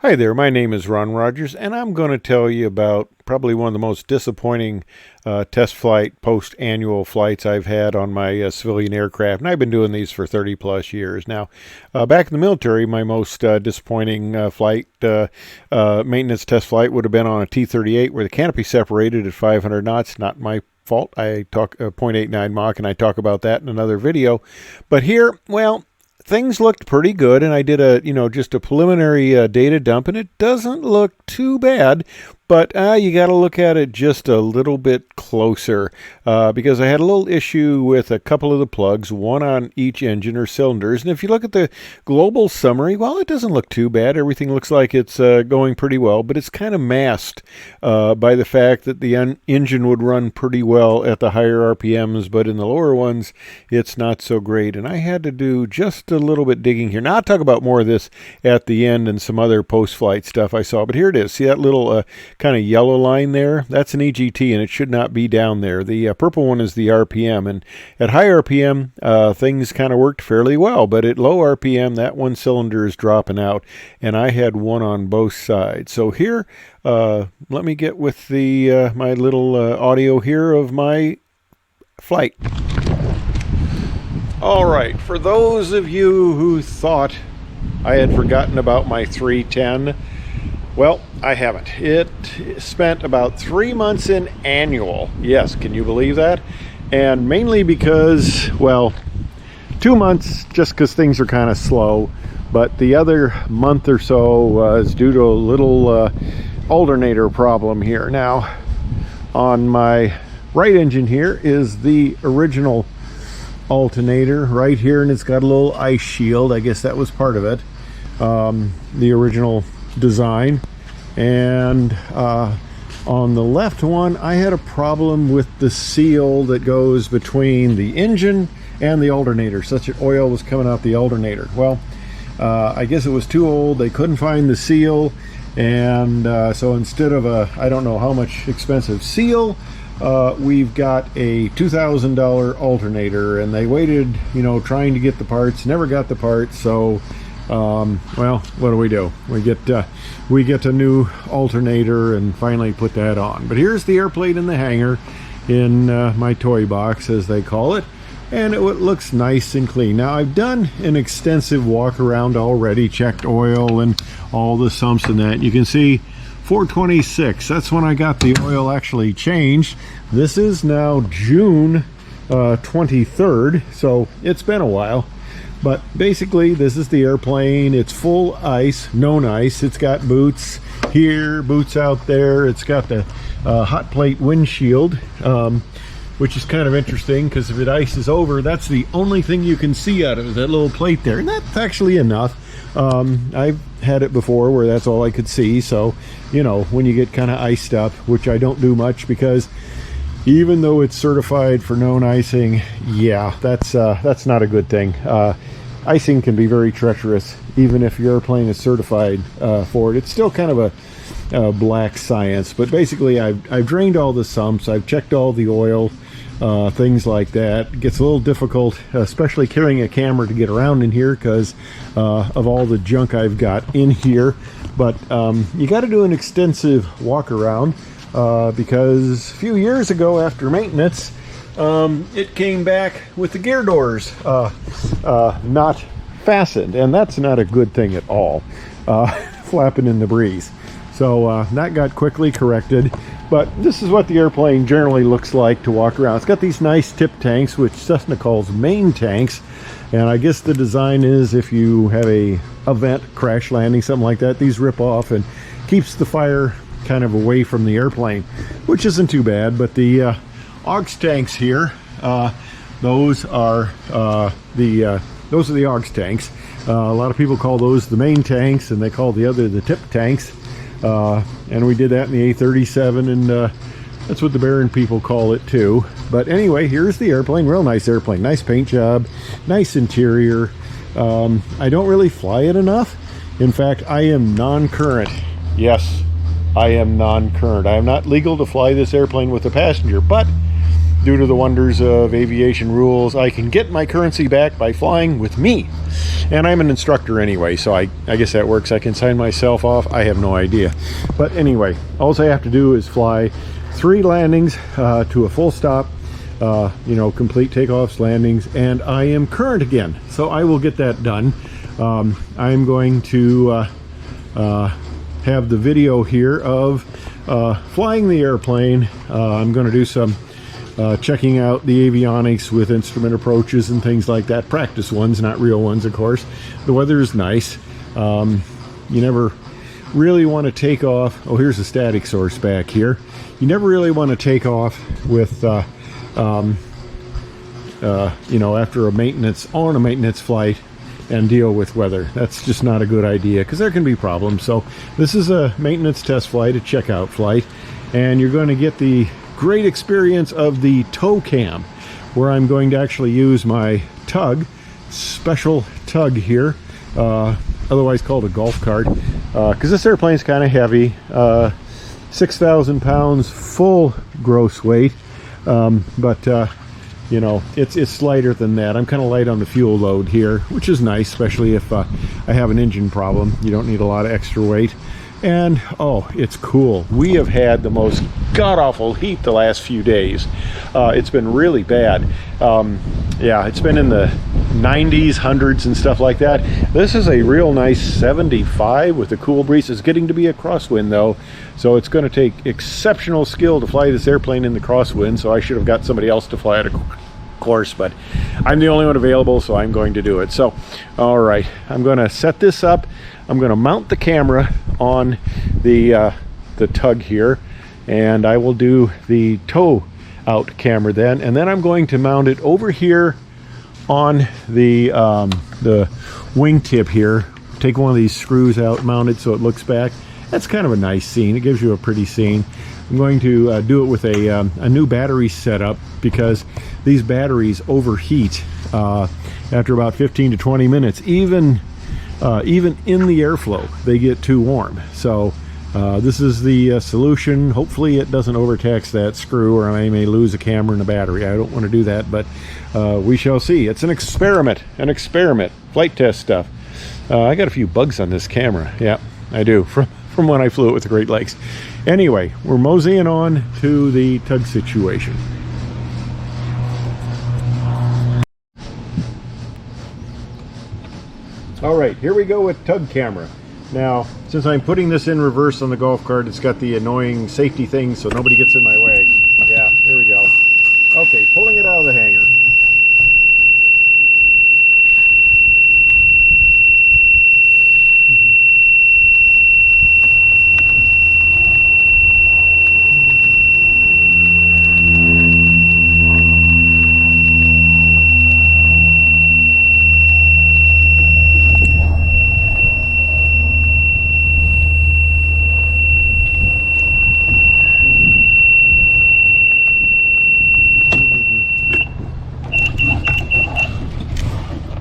Hi there, my name is Ron Rogers, and I'm going to tell you about probably one of the most disappointing test flight post-annual flights I've had on my civilian aircraft, and I've been doing these for 30 plus years now. Back in the military, my most disappointing flight, maintenance test flight, would have been on a T-38 where the canopy separated at 500 knots. Not my fault. I talk 0.89 Mach, and I talk about that in another video. But here, well, things looked pretty good, and I did just a preliminary data dump, and it doesn't look too bad, but you got to look at it just a little bit closer because I had a little issue with a couple of the plugs, one on each engine or cylinders, and if you look at the global summary, well, it doesn't look too bad. Everything looks like it's going pretty well, but it's kind of masked by the fact that the engine would run pretty well at the higher RPMs, but in the lower ones, it's not so great, and I had to do just a little bit digging here. Now, I'll talk about more of this at the end and some other post-flight stuff I saw, but here it is. See that little kind of yellow line there? That's an EGT, and it should not be down there. The purple one is the RPM, and at high RPM, things kind of worked fairly well, but at low RPM, that one cylinder is dropping out, and I had one on both sides. So here, let me get with the my little audio here of my flight. All right, for those of you who thought I had forgotten about my 310, well, I haven't. It spent about 3 months in annual. Yes, can you believe that? And mainly because, well, 2 months just because things are kind of slow, but the other month or so was due to a little alternator problem here. Now, on my right engine here is the original alternator right here, and it's got a little ice shield. I guess that was part of it, the original design. And on the left one, I had a problem with the seal that goes between the engine and the alternator, such that oil was coming out the alternator. Well, I guess it was too old. They couldn't find the seal, and so instead of a, I don't know how much expensive seal, we've got a $2,000 alternator, and they waited, trying to get the parts, never got the parts. So well, what do? We get a new alternator and finally put that on. But here's the airplane in the hangar in my toy box, as they call it, and it looks nice and clean. Now, I've done an extensive walk around already, checked oil and all the sumps and that. You can see 426, that's when I got the oil actually changed. This is now June 23rd, so it's been a while. But basically, this is the airplane. It's full ice, known ice. It's got boots here, boots out there. It's got the hot plate windshield, which is kind of interesting because if it ices over, that's the only thing you can see out of it, that little plate there. And that's actually enough. I've had it before where that's all I could see. So, when you get kind of iced up, which I don't do much because even though it's certified for known icing, yeah, that's not a good thing. Icing can be very treacherous, even if your airplane is certified for it. It's still kind of a black science. But basically, I've drained all the sumps. I've checked all the oil, things like that. It gets a little difficult, especially carrying a camera, to get around in here because of all the junk I've got in here. But you got to do an extensive walk around. Because a few years ago, after maintenance, it came back with the gear doors not fastened, and that's not a good thing at all, flapping in the breeze. So that got quickly corrected, but this is what the airplane generally looks like to walk around. It's got these nice tip tanks, which Cessna calls main tanks, and I guess the design is if you have a event, crash landing, something like that, these rip off and keeps the fire kind of away from the airplane, which isn't too bad. But the aux tanks here, those are the aux tanks. A lot of people call those the main tanks, and they call the other the tip tanks. And we did that in the A37, and that's what the Baron people call it too. But anyway, here's the airplane. Real nice airplane, nice paint job, nice interior. I don't really fly it enough. In fact, I am non-current. Yes, I am non-current. I am not legal to fly this airplane with a passenger, but due to the wonders of aviation rules, I can get my currency back by flying with me. And I'm an instructor anyway, so I guess that works. I can sign myself off. I have no idea. But anyway, all I have to do is fly 3 landings to a full stop, complete takeoffs, landings, and I am current again. So I will get that done. I'm going to have the video here of flying the airplane. I'm going to do some checking out the avionics with instrument approaches and things like that. Practice ones, not real ones, of course. The weather is nice. You never really want to take off. Oh, here's a static source back here. You never really want to take off with after a maintenance flight and deal with weather. That's just not a good idea, because there can be problems. So this is a maintenance test flight, a checkout flight, and you're going to get the great experience of the tow cam, where I'm going to actually use my tug, special tug here, otherwise called a golf cart, because this airplane's kind of heavy, 6,000 pounds full gross weight, but it's lighter than that. I'm kind of light on the fuel load here, which is nice, especially if I have an engine problem. You don't need a lot of extra weight. And oh, it's cool. We have had the most god-awful heat the last few days. It's been really bad. Yeah, it's been in the 90s, 100s and stuff like that. This is a real nice 75 with a cool breeze. It's getting to be a crosswind though, so it's going to take exceptional skill to fly this airplane in the crosswind, so I should have got somebody else to fly it, of course, but I'm the only one available, so I'm going to do it. So all right, I'm going to set this up. I'm going to mount the camera on the tug here, and I will do the tow out camera then, and then I'm going to mount it over here on the wingtip here. Take one of these screws out, mount it so it looks back. That's kind of a nice scene. It gives you a pretty scene. I'm going to do it with a new battery setup, because these batteries overheat after about 15 to 20 minutes. Even in the airflow, they get too warm. So this is the solution. Hopefully it doesn't overtax that screw, or I may lose a camera and a battery. I don't want to do that, but we shall see. It's an experiment, flight test stuff. I got a few bugs on this camera. Yeah, I do, from when I flew it with the Great Lakes. Anyway, we're moseying on to the tug situation. All right, here we go with tug camera. Now, since I'm putting this in reverse on the golf cart, it's got the annoying safety thing so nobody gets in my way. Yeah, here we go. Okay, pulling it out of the hanger.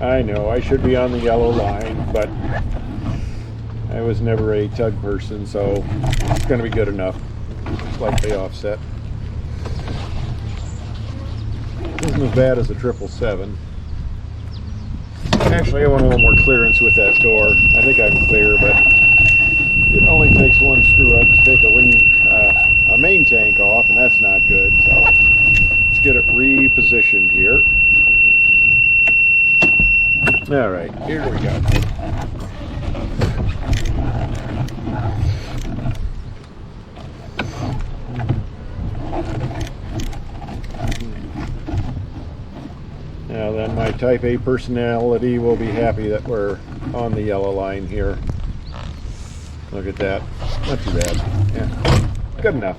I know, I should be on the yellow line, but I was never a tug person, so it's going to be good enough. Slightly offset. Isn't as bad as a 777. Actually, I want a little more clearance with that door. I think I'm clear, but it only takes one screw up to take a main tank off, and that's not good. So let's get it repositioned here. All right, here we go. Now then, my Type A personality will be happy that we're on the yellow line here. Look at that. Not too bad. Yeah, good enough.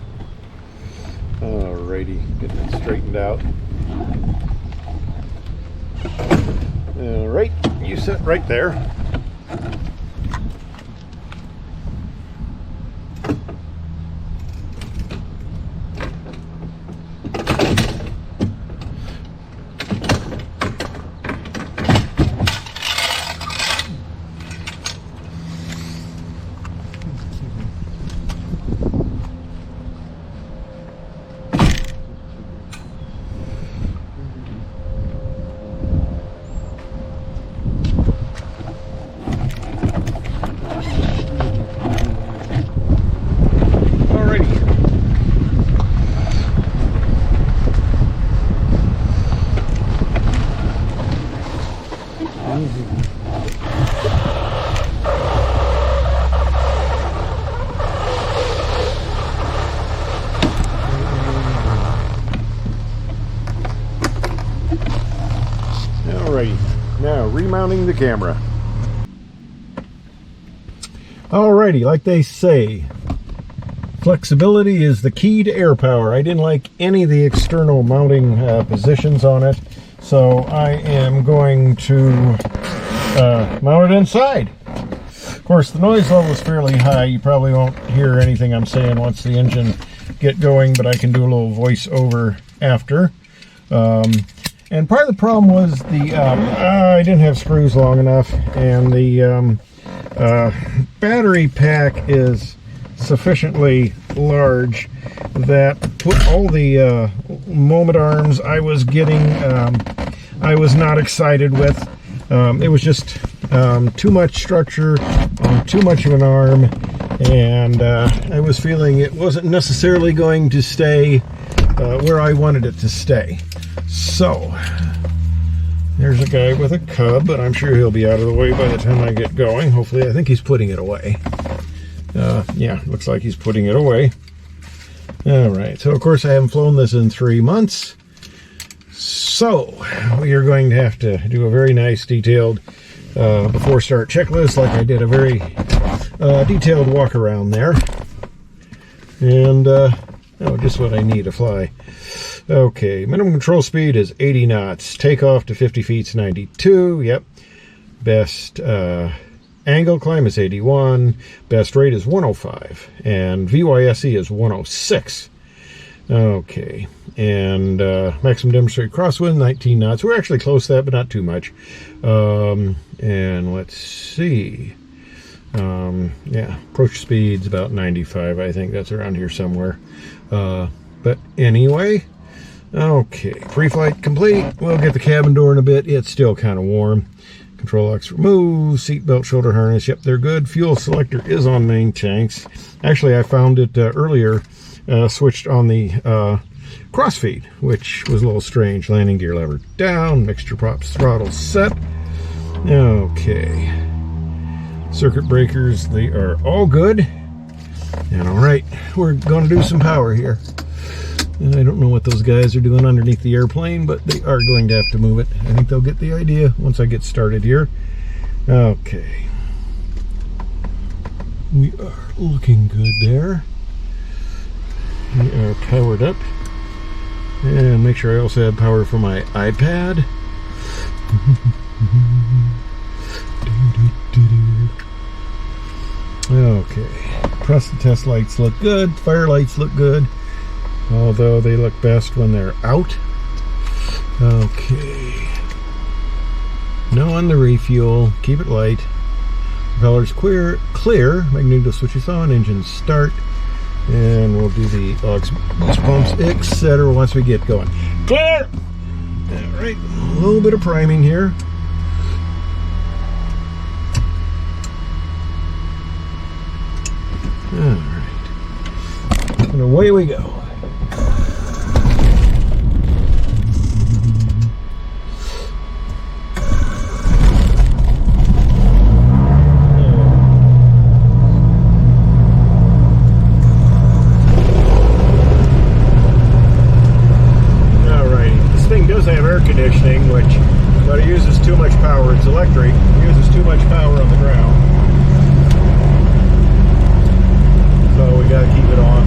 Alrighty, getting it straightened out. All right, you sit right there. the camera. Alrighty, like they say, flexibility is the key to air power. I didn't like any of the external mounting positions on it, so I am going to mount it inside. Of course, the noise level is fairly high. You probably won't hear anything I'm saying once the engine get going, but I can do a little voice over after. And part of the problem was I didn't have screws long enough, and the battery pack is sufficiently large that put all the moment arms I was getting, I was not excited with. It was just too much structure on too much of an arm, and I was feeling it wasn't necessarily going to stay where I wanted it to stay. So there's a guy with a cub, but I'm sure he'll be out of the way by the time I get going. Hopefully, I think he's putting it away. Yeah, looks like he's putting it away. All right, so of course I haven't flown this in 3 months. So we are going to have to do a very nice detailed before start checklist, like I did a very detailed walk around there. And oh, just what I need to fly. Okay, minimum control speed is 80 knots. Takeoff to 50 feet is 92. Yep. Best angle climb is 81. Best rate is 105. And VYSE is 106. Okay. And maximum demonstrated crosswind, 19 knots. We're actually close to that, but not too much. And let's see. Yeah, approach speed's about 95. I think that's around here somewhere. But anyway, okay, pre-flight complete. We'll get the cabin door in a bit. It's still kind of warm. Control locks removed. Seatbelt, shoulder harness. Yep, they're good. Fuel selector is on main tanks. Actually, I found it earlier. Switched on the crossfeed, which was a little strange. Landing gear lever down. Mixture props throttle set. Okay. Circuit breakers, they are all good. And all right, we're going to do some power here. And I don't know what those guys are doing underneath the airplane, but they are going to have to move it. I think they'll get the idea once I get started here. Okay. We are looking good there. We are powered up. And make sure I also have power for my iPad. Okay. Press the test lights look good. Fire lights look good. Although they look best when they're out. Okay. No on the refuel. Keep it light. Propellers clear. Magneto switches on. Engine start. And we'll do the aux pumps, etc. once we get going. Clear! Alright. A little bit of priming here. Alright. And away we go. Conditioning, but it uses too much power. It's electric. It uses too much power on the ground, so we got to keep it on.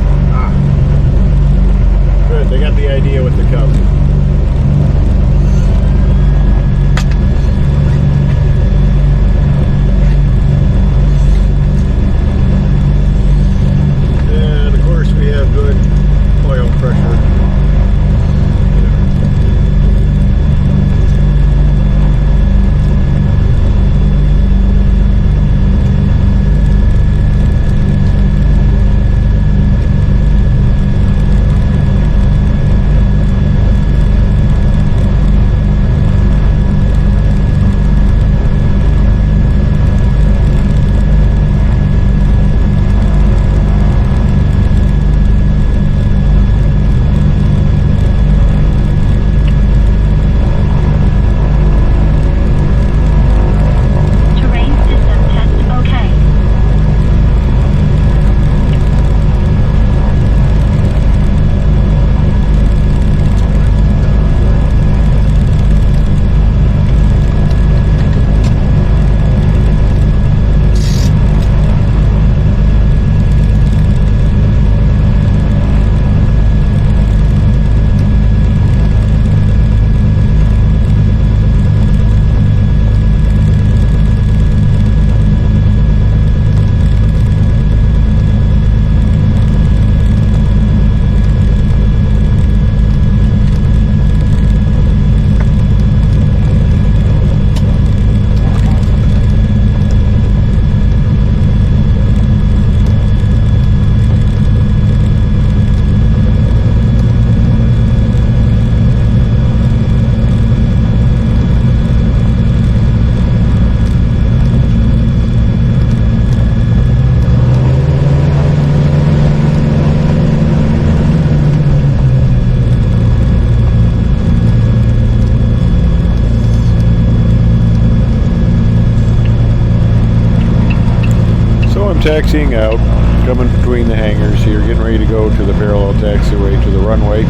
I'm taxiing out, coming between the hangars here, getting ready to go to the parallel taxiway to the runway.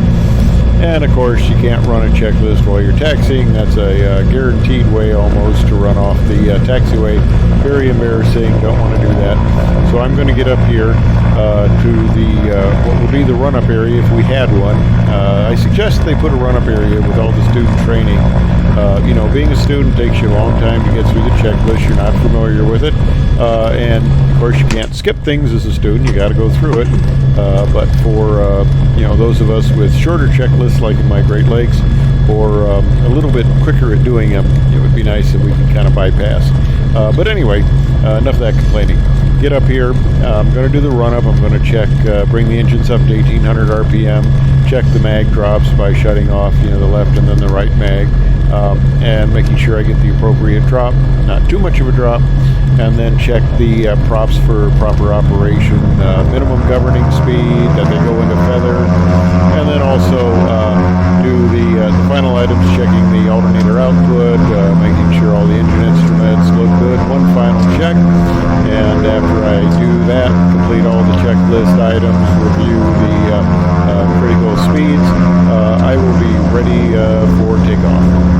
And of course, you can't run a checklist while you're taxiing. That's a guaranteed way almost to run off the taxiway. Very embarrassing. Don't want to do that. So I'm going to get up here to the what would be the run-up area if we had one. I suggest they put a run-up area with all the student training. You know, being a student takes you a long time to get through the checklist. You're not familiar with it. And of course, you can't skip things as a student. You got to go through it. But for you know, those of us with shorter checklists, like in my Great Lakes, or a little bit quicker at doing them, it would be nice if we could kind of bypass. But anyway, enough of that complaining. Get up here. I'm going to do the run-up. I'm going to check, bring the engines up to 1800 RPM, check the mag drops by shutting off, you know, the left and then the right mag, and making sure I get the appropriate drop, not too much of a drop, and then check the props for proper operation, minimum governing speed, that they go into feather, and then also do the final items, checking the alternator output, making sure all the engine instruments look good. One final check, and after I do that, complete all the checklist items, review the critical speeds, I will be ready for takeoff.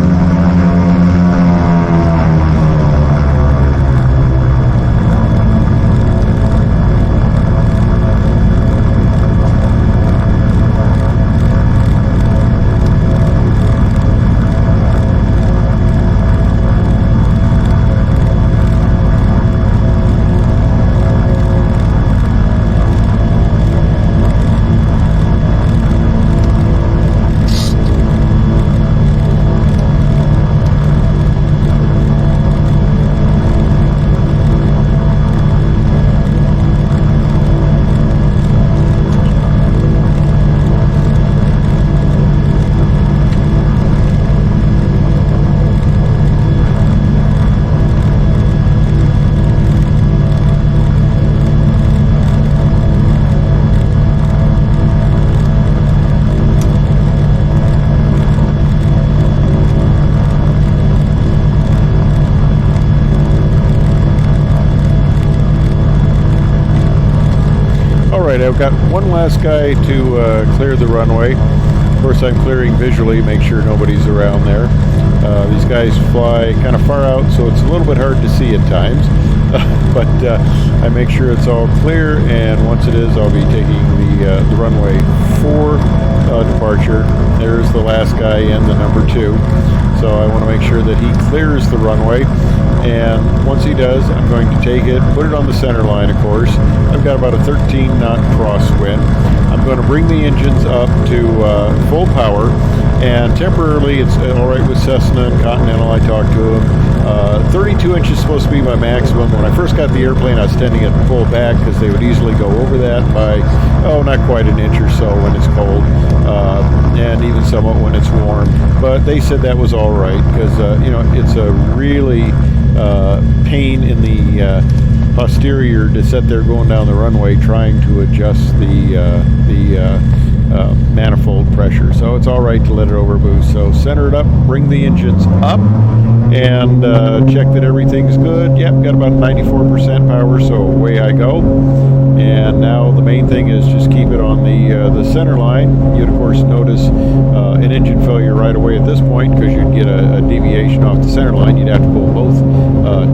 Alright, I've got one last guy to clear the runway. Of course, I'm clearing visually, make sure nobody's around there. These guys fly kind of far out, so it's a little bit hard to see at times. But I make sure it's all clear, and once it is, I'll be taking the runway for departure. There's the last guy in the number 2. So I want to make sure that he clears the runway. And once he does, I'm going to take it, put it on the center line, of course. I've got about a 13-knot crosswind. I'm going to bring the engines up to full power, and temporarily it's all right with Cessna and Continental. I talked to them. 32 inches is supposed to be my maximum. When I first got the airplane, I was tending it full back because they would easily go over that by, not quite an inch or so when it's cold, and even somewhat when it's warm. But they said that was all right because, it's a really pain in the posterior to sit there going down the runway trying to adjust the manifold pressure. So it's all right to let it overboost. So center it up, bring the engines up, and check that everything's good. Yep, got about 94% power, so away I go. And now the main thing is just keep it on the center line. You'd of course notice an engine failure right away at this point because you'd get a deviation off the center line. You'd have to pull both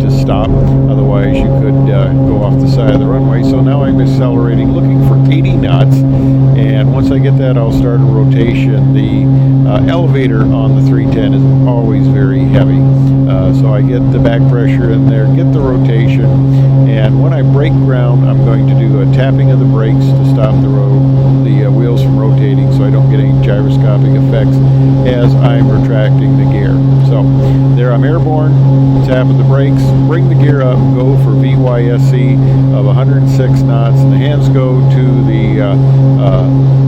to stop. Otherwise you could go off the side of the runway. So now I'm accelerating, looking for 80 knots. And once I get that, I'll start a rotation. The elevator on the 310 is always very heavy. So I get the back pressure in there, get the rotation, and when I break ground, I'm going to do a tapping of the brakes to stop the wheels from rotating so I don't get any gyroscopic effects as I'm retracting the gear. So there I'm airborne, tap of the brakes, bring the gear up, go for VYSC of 106 knots, and the hands go to the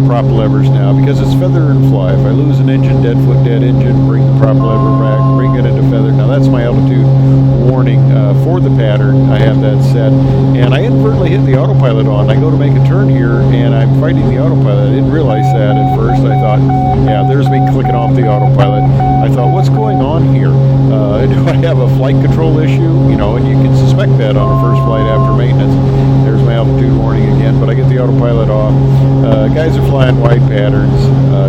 prop levers now because it's feather and fly. If I lose an engine, dead foot, dead engine, bring the prop lever back, bring it into feather. Now that's my altitude warning for the pattern. I have that set, and I inadvertently hit the autopilot on. I go to make a turn here, and I'm fighting the autopilot. I didn't realize that at first. I thought, yeah, there's me clicking off the autopilot. I thought, what's going on here? Do I have a flight control issue? You know, and you can suspect that on a first flight after maintenance. There's my altitude warning again, but I get the autopilot off. Guys are flying wide patterns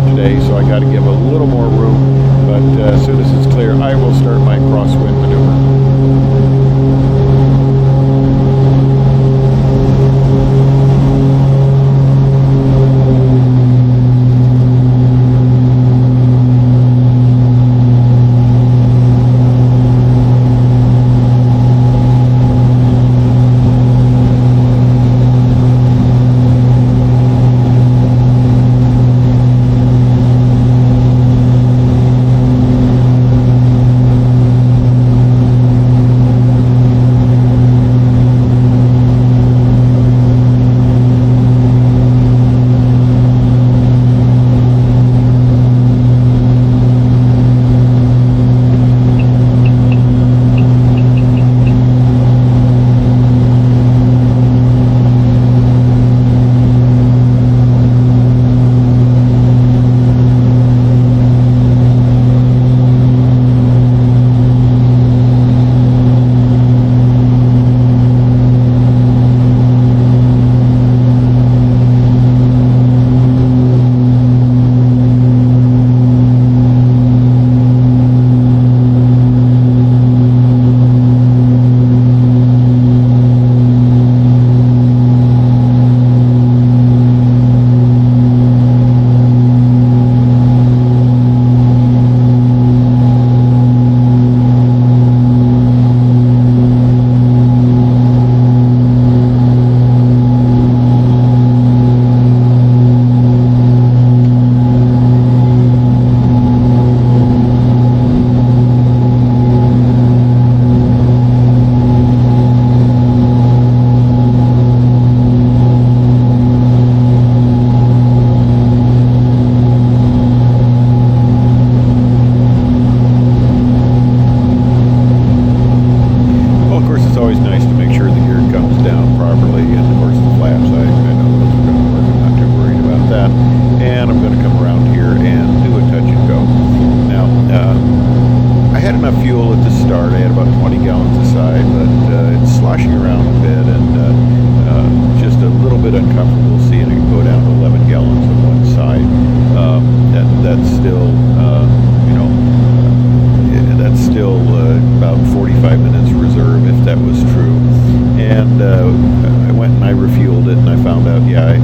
today, so I got to give a little more room. But as soon as it's clear, I will start my crosswind maneuver.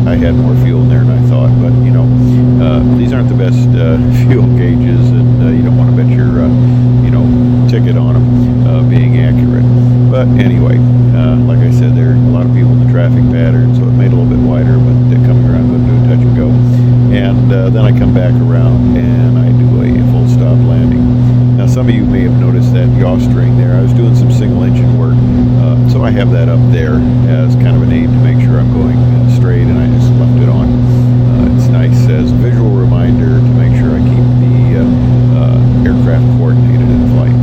I had more fuel in there than I thought, but you know, these aren't the best fuel gauges, and you don't want to bet your you know, ticket on them being accurate. But anyway, like I said, there are a lot of people in the traffic pattern, so it made it a little bit wider, but coming around, going to do a touch and go, and then I come back around and I do a full stop landing. Now, some of you may have noticed that yaw string there. I was doing some single engine work, so I have that up there as kind of an aid to make sure I'm going straight, and I just left it on. It's nice as a visual reminder to make sure I keep the aircraft coordinated in flight.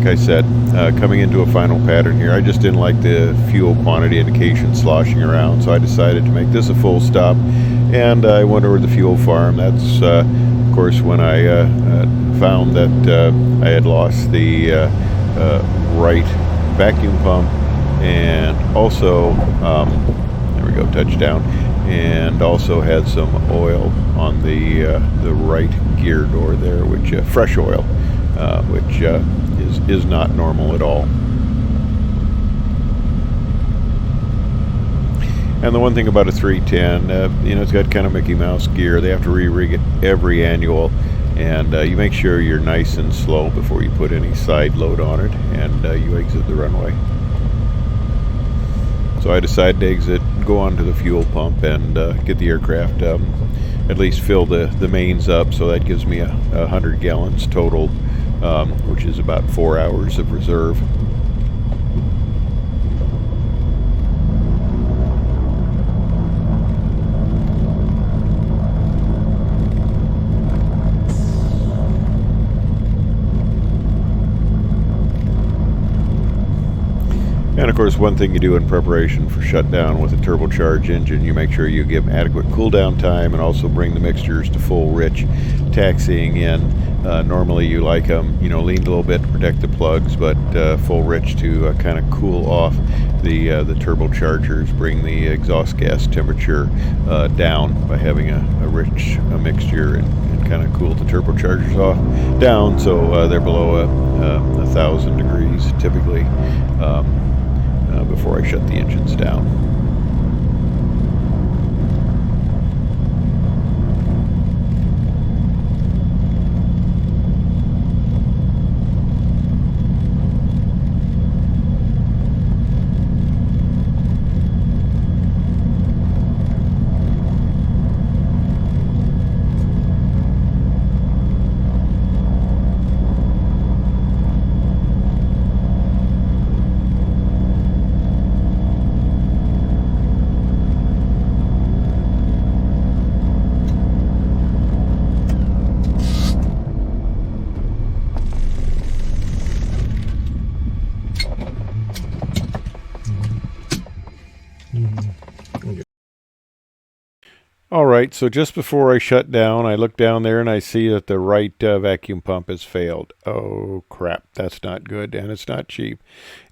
like I said, coming into a final pattern here. I just didn't like the fuel quantity indication sloshing around, so I decided to make this a full stop, and I went over to the fuel farm. That's of course when I found that I had lost the right vacuum pump, and also there we go, touchdown, and also had some oil on the right gear door there, which fresh oil, which is not normal at all. And the one thing about a 310, you know, it's got kind of Mickey Mouse gear. They have to re-rig it every annual, and you make sure you're nice and slow before you put any side load on it, and you exit the runway. So I decided to exit, go onto the fuel pump, and get the aircraft at least fill the mains up. So that gives me 100 gallons total, which is about 4 hours of reserve. And of course, one thing you do in preparation for shutdown with a turbocharged engine, you make sure you give adequate cool down time and also bring the mixtures to full rich, taxiing in. Normally you like them, you know, leaned a little bit to protect the plugs, but full rich to kind of cool off the turbochargers, bring the exhaust gas temperature down by having a rich mixture, and kind of cool the turbochargers off down so they're below 1,000 degrees typically. Before I shut the engines down. All right, so just before I shut down, I look down there and I see that the right vacuum pump has failed. Oh, crap, that's not good, and it's not cheap.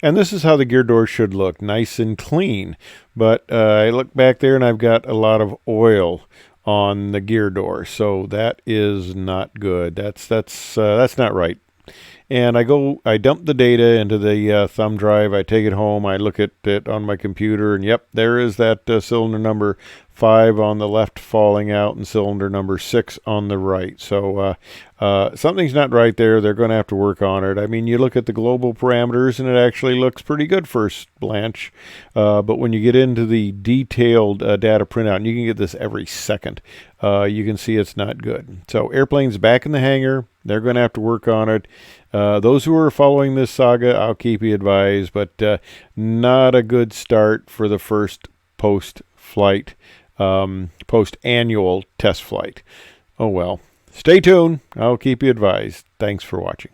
And this is how the gear door should look, nice and clean. But I look back there and I've got a lot of oil on the gear door, so that is not good. That's not right. And I dump the data into the thumb drive. I take it home. I look at it on my computer, and yep, there is that cylinder number 5 on the left falling out and cylinder number 6 on the right. So something's not right there. They're going to have to work on it. I mean, you look at the global parameters, and it actually looks pretty good first blanch. But when you get into the detailed data printout, and you can get this every second, you can see it's not good. So airplane's back in the hangar. They're going to have to work on it. Those who are following this saga, I'll keep you advised, but not a good start for the first post-flight, post-annual test flight. Oh well. Stay tuned. I'll keep you advised. Thanks for watching.